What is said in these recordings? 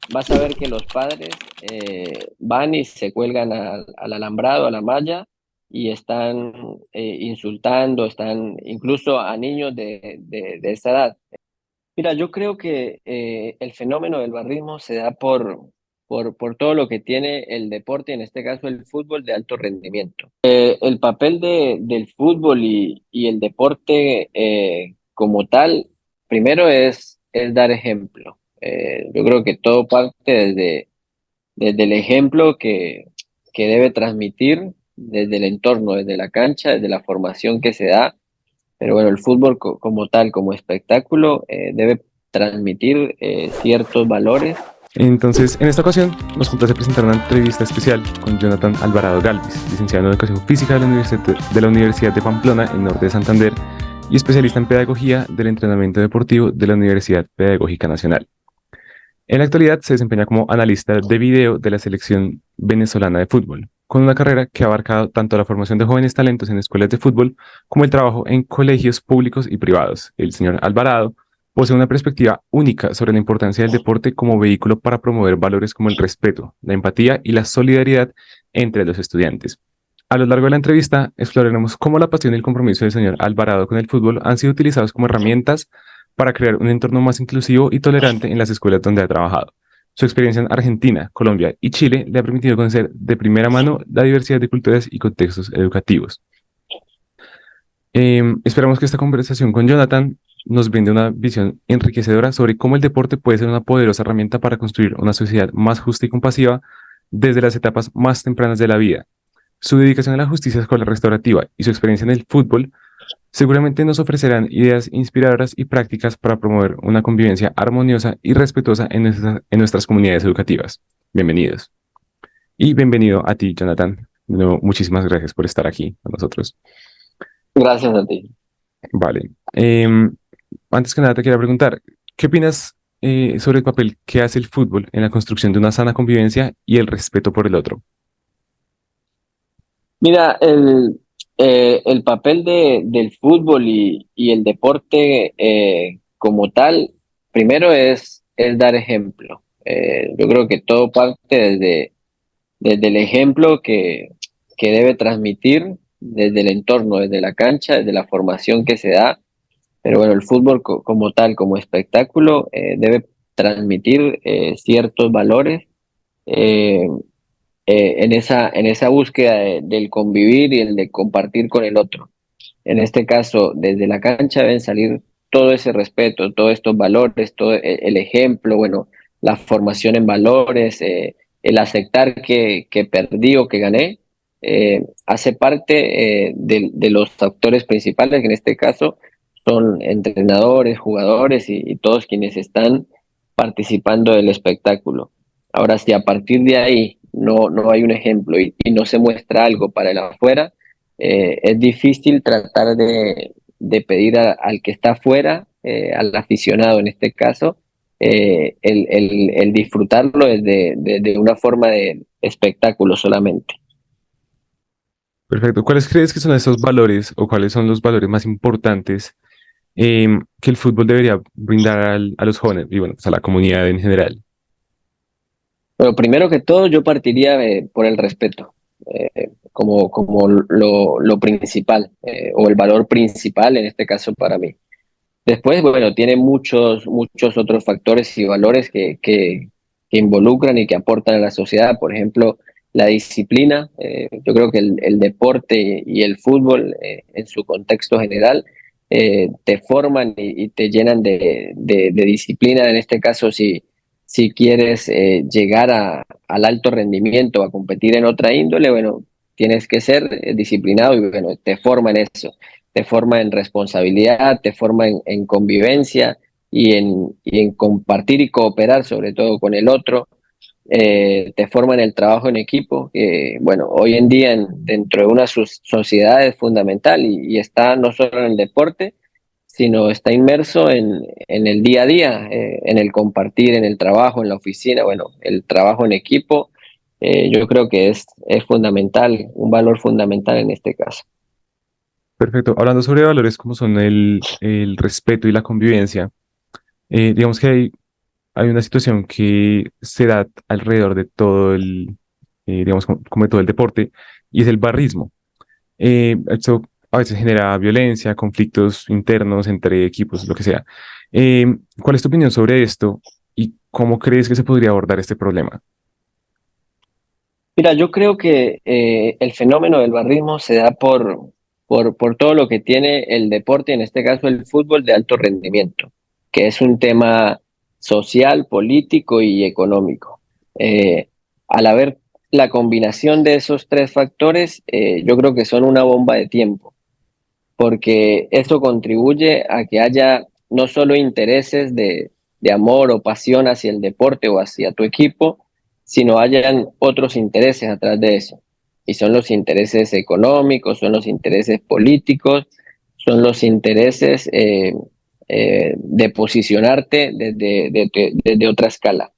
vas a ver que los padres van y se cuelgan al alambrado, a la malla, y están insultando, están incluso a niños de esa edad. Mira, yo creo que el fenómeno del barrismo se da por todo lo que tiene el deporte, en este caso el fútbol de alto rendimiento. El papel del fútbol y el deporte como tal, primero es dar ejemplo. Yo creo que todo parte desde el ejemplo que debe transmitir desde el entorno, desde la cancha, desde la formación que se da, pero bueno, el fútbol como tal, como espectáculo, debe transmitir ciertos valores. Entonces, en esta ocasión nos complace presentar una entrevista especial con Jonathan Alvarado Galvis, licenciado en Educación Física de la Universidad de Pamplona, en Norte de Santander, y especialista en Pedagogía del Entrenamiento Deportivo de la Universidad Pedagógica Nacional. En la actualidad se desempeña como analista de video de la selección venezolana de fútbol, con una carrera que ha abarcado tanto la formación de jóvenes talentos en escuelas de fútbol como el trabajo en colegios públicos y privados. El señor Alvarado posee una perspectiva única sobre la importancia del deporte como vehículo para promover valores como el respeto, la empatía y la solidaridad entre los estudiantes. A lo largo de la entrevista exploraremos cómo la pasión y el compromiso del señor Alvarado con el fútbol han sido utilizados como herramientas para crear un entorno más inclusivo y tolerante en las escuelas donde ha trabajado. Su experiencia en Argentina, Colombia y Chile le ha permitido conocer de primera mano la diversidad de culturas y contextos educativos. Esperamos que esta conversación con Jonathan nos brinde una visión enriquecedora sobre cómo el deporte puede ser una poderosa herramienta para construir una sociedad más justa y compasiva desde las etapas más tempranas de la vida. Su dedicación a la justicia escolar restaurativa y su experiencia en el fútbol seguramente nos ofrecerán ideas inspiradoras y prácticas para promover una convivencia armoniosa y respetuosa en nuestras comunidades educativas. Bienvenidos. Y bienvenido a ti, Jonathan. De nuevo, muchísimas gracias por estar aquí con nosotros. Gracias a ti. Vale. Antes que nada, te quería preguntar, ¿qué opinas sobre el papel que hace el fútbol en la construcción de una sana convivencia y el respeto por el otro? Mira, el papel del fútbol y el deporte como tal, primero es dar ejemplo. Yo creo que todo parte desde el ejemplo que debe transmitir desde el entorno, desde la cancha, desde la formación que se da. Pero bueno, el fútbol como tal, como espectáculo, debe transmitir ciertos valores eh, en esa búsqueda del convivir y el de compartir con el otro. En este caso, desde la cancha deben salir todo ese respeto, todos estos valores, todo el ejemplo, bueno, la formación en valores, el aceptar que perdí o que gané, hace parte de los factores principales, que en este caso son entrenadores, jugadores y todos quienes están participando del espectáculo. Ahora, si a partir de ahí no hay un ejemplo y no se muestra algo para el afuera, es difícil tratar de pedir al que está afuera, al aficionado en este caso, el disfrutarlo desde una forma de espectáculo solamente. Perfecto. ¿Cuáles crees que son esos valores o cuáles son los valores más importantes que el fútbol debería brindar a los jóvenes y bueno, pues a la comunidad en general? Bueno, primero que todo, yo partiría por el respeto, como lo principal, o el valor principal en este caso para mí. Después, bueno, tiene muchos otros factores y valores que involucran y que aportan a la sociedad. Por ejemplo, la disciplina. Yo creo que el deporte y el fútbol, en su contexto general, te forman y te llenan de disciplina. En este caso, si quieres llegar al alto rendimiento, a competir en otra índole, bueno, tienes que ser disciplinado y bueno, te forma en eso, te forma en responsabilidad, te forma en convivencia y en compartir y cooperar sobre todo con el otro, te forma en el trabajo en equipo, que bueno, hoy en día dentro de una sociedad es fundamental y está no solo en el deporte, sino está inmerso en el día a día, en el compartir, en el trabajo, en la oficina, bueno, el trabajo en equipo. Yo creo que es fundamental, un valor fundamental en este caso. Perfecto. Hablando sobre valores como son el respeto y la convivencia, digamos que hay hay una situación que se da alrededor de todo digamos, como de todo el deporte, y es el barrismo. Esto a veces genera violencia, conflictos internos entre equipos, lo que sea. ¿Cuál es tu opinión sobre esto y cómo crees que se podría abordar este problema? Mira, yo creo que el fenómeno del barrismo se da por todo lo que tiene el deporte, en este caso el fútbol de alto rendimiento, que es un tema social, político y económico. Al haber la combinación de esos tres factores, yo creo que son una bomba de tiempo, porque eso contribuye a que haya no solo intereses de amor o pasión hacia el deporte o hacia tu equipo, sino hayan otros intereses atrás de eso. Y son los intereses económicos, son los intereses políticos, son los intereses de posicionarte desde otra escala.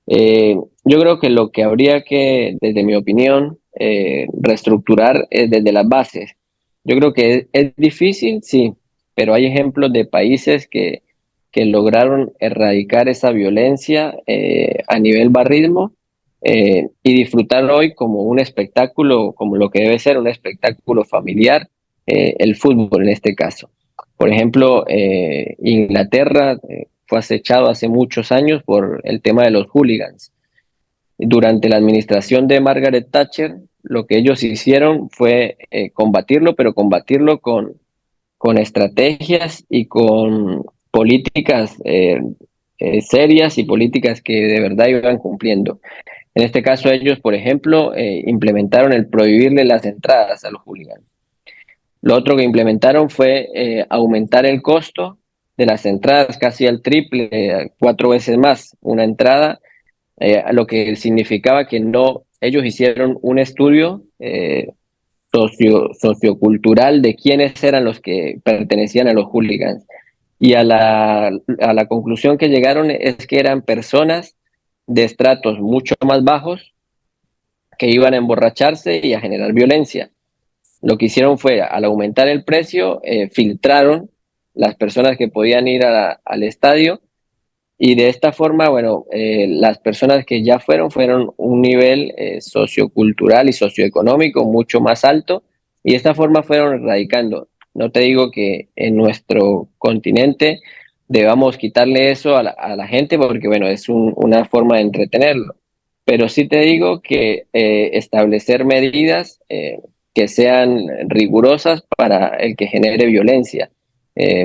Yo creo que lo que habría que, desde mi opinión, reestructurar es desde las bases. Yo creo que es difícil, sí, pero hay ejemplos de países que lograron erradicar esa violencia a nivel barrismo y disfrutar hoy como un espectáculo, como lo que debe ser un espectáculo familiar, el fútbol en este caso. Por ejemplo, Inglaterra fue acechado hace muchos años por el tema de los hooligans. Durante la administración de Margaret Thatcher, lo que ellos hicieron fue combatirlo, pero combatirlo con estrategias y con políticas serias y políticas que de verdad iban cumpliendo. En este caso, ellos, por ejemplo, implementaron el prohibirle las entradas a los hooligans. Lo otro que implementaron fue aumentar el costo de las entradas casi al triple, 4 veces más una entrada, lo que significaba que no, ellos hicieron un estudio sociocultural de quiénes eran los que pertenecían a los hooligans. Y a la conclusión que llegaron es que eran personas de estratos mucho más bajos que iban a emborracharse y a generar violencia. Lo que hicieron fue, al aumentar el precio, filtraron las personas que podían ir al estadio y de esta forma, bueno, las personas que ya fueron un nivel sociocultural y socioeconómico mucho más alto y de esta forma fueron erradicando. No te digo que en nuestro continente debamos quitarle eso a la gente porque, bueno, es una forma de entretenerlo, pero sí te digo que establecer medidas que sean rigurosas para el que genere violencia.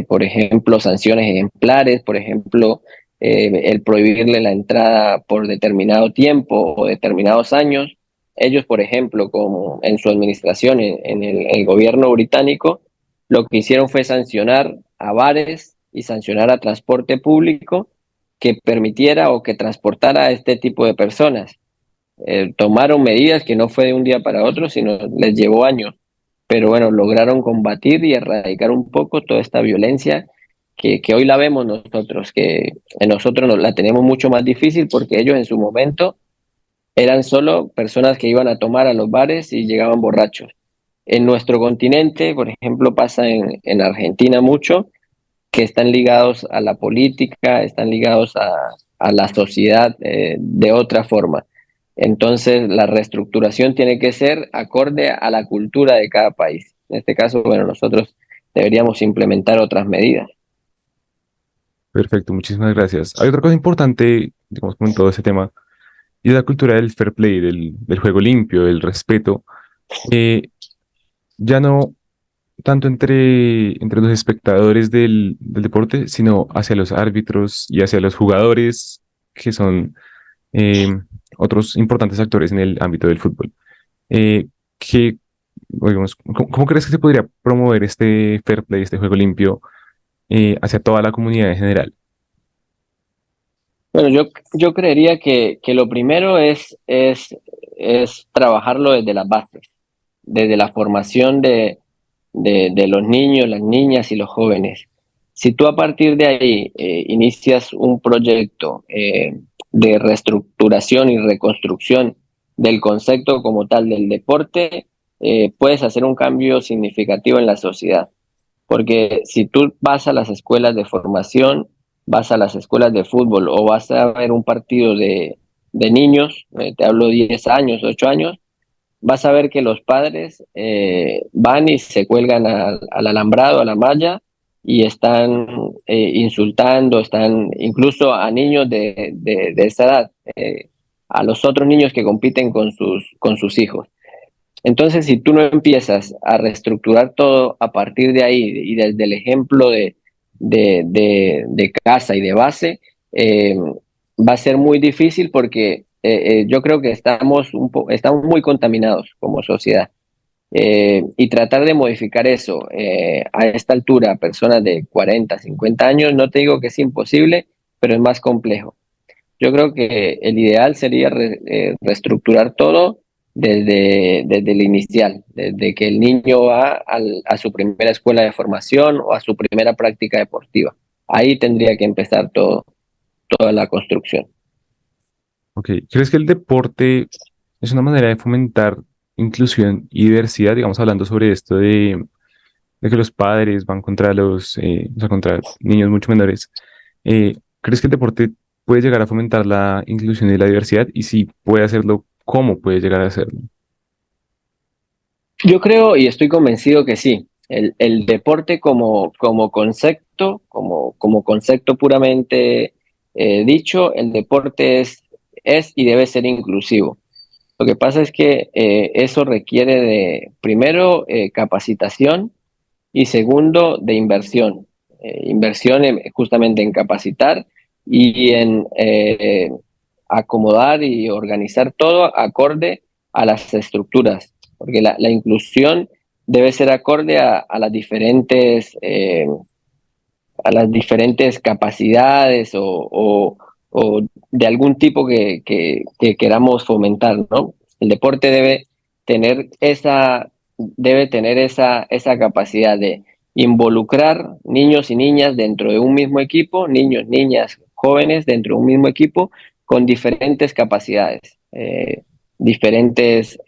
Por ejemplo, sanciones ejemplares, por ejemplo, el prohibirle la entrada por determinado tiempo o determinados años. Ellos, por ejemplo, como en su administración en el gobierno británico, lo que hicieron fue sancionar a bares y sancionar a transporte público que permitiera o que transportara a este tipo de personas. Tomaron medidas que no fue de un día para otro, sino les llevó años, pero bueno, lograron combatir y erradicar un poco toda esta violencia que hoy la vemos nosotros, que en nosotros la tenemos mucho más difícil porque ellos en su momento eran solo personas que iban a tomar a los bares y llegaban borrachos. En nuestro continente, por ejemplo, pasa en Argentina mucho, que están ligados a la política, están ligados a la sociedad de otra forma. Entonces, la reestructuración tiene que ser acorde a la cultura de cada país. En este caso, bueno, nosotros deberíamos implementar otras medidas. Perfecto, muchísimas gracias. Hay otra cosa importante, digamos, como en todo ese tema, y es la cultura del fair play, del juego limpio, del respeto. Eh, ya no tanto entre los espectadores del deporte, sino hacia los árbitros y hacia los jugadores, que son eh, otros importantes actores en el ámbito del fútbol. Eh, ¿qué, digamos, cómo crees que se podría promover este fair play, este juego limpio, hacia toda la comunidad en general? Bueno, yo creería que lo primero es trabajarlo desde las bases, desde la formación de los niños, las niñas y los jóvenes. Si tú a partir de ahí inicias un proyecto de reestructuración y reconstrucción del concepto como tal del deporte, puedes hacer un cambio significativo en la sociedad. Porque si tú vas a las escuelas de formación, vas a las escuelas de fútbol o vas a ver un partido de niños, te hablo 10 años, 8 años, vas a ver que los padres van y se cuelgan al alambrado, a la malla, y están insultando, están incluso a niños de esa edad, a los otros niños que compiten con sus hijos. Entonces, si tú no empiezas a reestructurar todo a partir de ahí y desde el ejemplo de casa y de base, va a ser muy difícil porque yo creo que estamos muy contaminados como sociedad. Y tratar de modificar eso a esta altura, personas de 40, 50 años, no te digo que es imposible, pero es más complejo. Yo creo que el ideal sería reestructurar todo desde el inicial, desde que el niño va a su primera escuela de formación o a su primera práctica deportiva. Ahí tendría que empezar toda la construcción. Ok, ¿crees que el deporte es una manera de fomentar inclusión y diversidad? Digamos, hablando sobre esto de que los padres van contra o sea, contra niños mucho menores. ¿Crees que el deporte puede llegar a fomentar la inclusión y la diversidad? Y si puede hacerlo, ¿cómo puede llegar a hacerlo? Yo creo y estoy convencido que sí. El deporte como concepto, como concepto puramente dicho, el deporte es y debe ser inclusivo. Lo que pasa es que eso requiere de, primero, capacitación y segundo, de inversión. Inversión justamente en capacitar y en acomodar y organizar todo acorde a las estructuras, porque la inclusión debe ser acorde a las diferentes capacidades o de algún tipo que queramos fomentar, ¿no? El deporte debe tener esa capacidad de involucrar niños y niñas dentro de un mismo equipo, niños, niñas, jóvenes dentro de un mismo equipo con diferentes capacidades, diferentes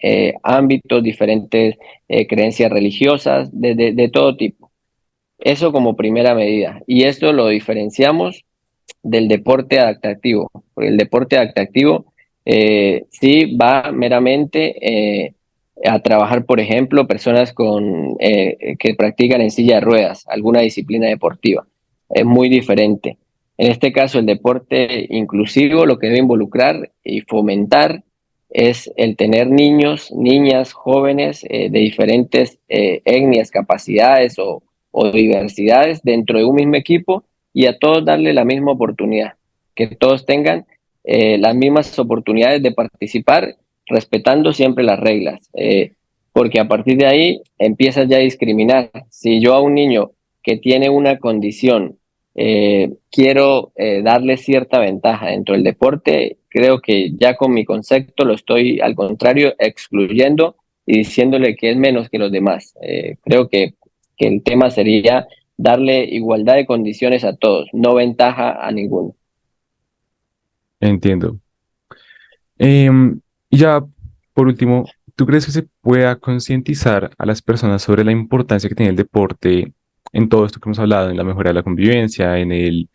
ámbitos, diferentes creencias religiosas, de todo tipo. Eso como primera medida. Y esto lo diferenciamos del deporte adaptativo. Porque el deporte adaptativo sí va meramente a trabajar, por ejemplo, personas que practican en silla de ruedas, alguna disciplina deportiva. Es muy diferente. En este caso, el deporte inclusivo lo que debe involucrar y fomentar es el tener niños, niñas, jóvenes de diferentes etnias, capacidades o diversidades dentro de un mismo equipo y a todos darle la misma oportunidad, que todos tengan las mismas oportunidades de participar, respetando siempre las reglas, porque a partir de ahí empiezas ya a discriminar. Si yo a un niño que tiene una condición quiero darle cierta ventaja dentro del deporte, creo que ya con mi concepto lo estoy al contrario excluyendo y diciéndole que es menos que los demás. Creo que el tema sería darle igualdad de condiciones a todos, no ventaja a ninguno. Entiendo. Y ya, por último, ¿tú crees que se pueda concientizar a las personas sobre la importancia que tiene el deporte en todo esto que hemos hablado, en la mejora de la convivencia, en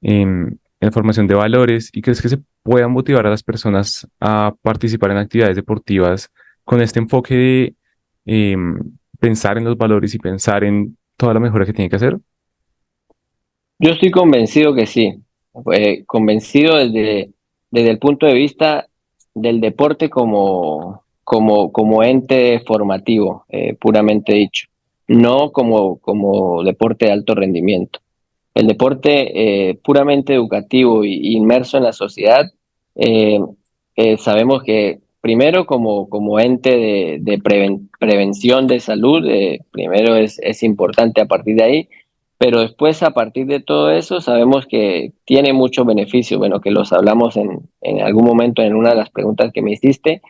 la formación de valores? ¿Y crees que se pueda motivar a las personas a participar en actividades deportivas con este enfoque de pensar en los valores y pensar en toda la mejora que tiene que hacer? Yo estoy convencido que sí, convencido desde el punto de vista del deporte como ente formativo, puramente dicho, no como deporte de alto rendimiento. El deporte puramente educativo y inmerso en la sociedad, eh, sabemos que primero como ente de prevención de salud, primero es importante a partir de ahí, pero después a partir de todo eso sabemos que tiene muchos beneficios, bueno, que los hablamos en algún momento en una de las preguntas que me hiciste,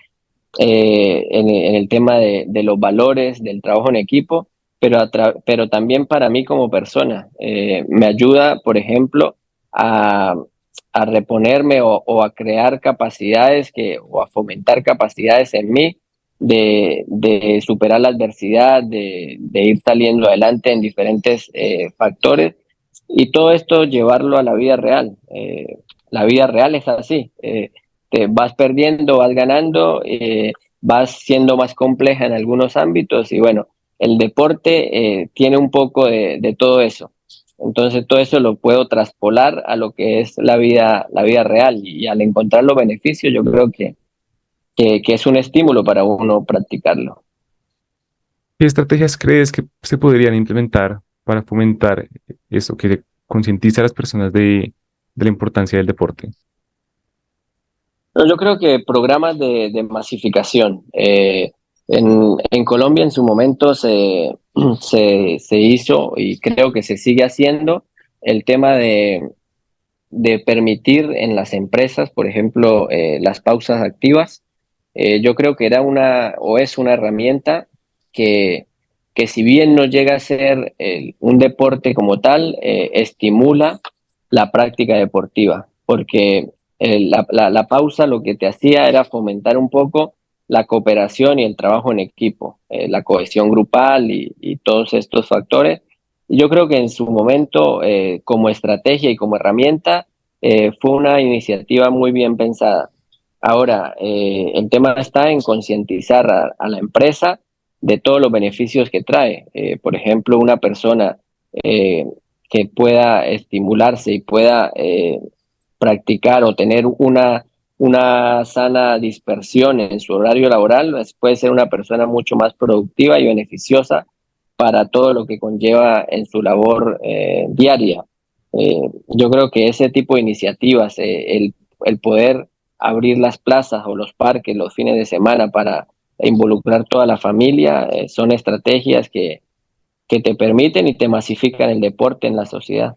en el tema de los valores, del trabajo en equipo, pero también para mí como persona. Me ayuda, por ejemplo, a, a reponerme o a crear capacidades o a fomentar capacidades en mí de superar la adversidad, de ir saliendo adelante en diferentes factores Y todo esto llevarlo a la vida real. La vida real es así. Te vas perdiendo, vas ganando, vas siendo más compleja en algunos ámbitos y bueno, el deporte tiene un poco de todo eso. Entonces todo eso lo puedo traspolar a lo que es la vida real y al encontrar los beneficios yo creo que es un estímulo para uno practicarlo. ¿Qué estrategias crees que se podrían implementar para fomentar eso, que concientice a las personas de la importancia del deporte? No, yo creo que programas de masificación. En Colombia en su momento se hizo y creo que se sigue haciendo el tema de permitir en las empresas, por ejemplo, las pausas activas. Yo creo que era una o es una herramienta que, que si bien no llega a ser un deporte como tal, estimula la práctica deportiva, porque la pausa lo que te hacía era fomentar un poco la cooperación y el trabajo en equipo, la cohesión grupal y todos estos factores. Yo creo que en su momento, como estrategia y como herramienta, fue una iniciativa muy bien pensada. Ahora, el tema está en concientizar a la empresa de todos los beneficios que trae. Por ejemplo, una persona eh, que pueda estimularse y pueda practicar o tener una sana dispersión en su horario laboral, pues, puede ser una persona mucho más productiva y beneficiosa para todo lo que conlleva en su labor diaria. Yo creo que ese tipo de iniciativas, el poder abrir las plazas o los parques los fines de semana para involucrar toda la familia, son estrategias que te permiten y te masifican el deporte en la sociedad.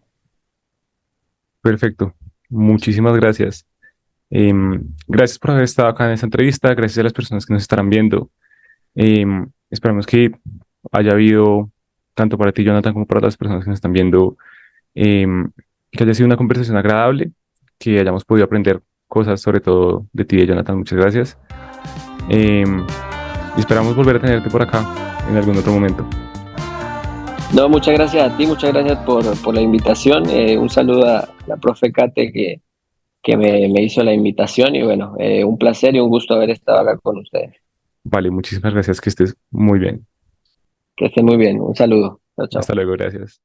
Perfecto. Muchísimas gracias. Gracias por haber estado acá en esta entrevista. Gracias a las personas que nos estarán viendo. Esperamos que haya habido, tanto para ti, Jonathan, como para las personas que nos están viendo, em, que haya sido una conversación agradable, que hayamos podido aprender cosas, sobre todo de ti, Jonathan. Muchas gracias. Em, y esperamos volver a tenerte por acá en algún otro momento. No, muchas gracias a ti, muchas gracias por la invitación. Un saludo a la profe Kate que me hizo la invitación y bueno, un placer y un gusto haber estado acá con ustedes. Vale, muchísimas gracias. Que estés muy bien. Que estén muy bien. Un saludo. Chao, chao. Hasta luego. Gracias.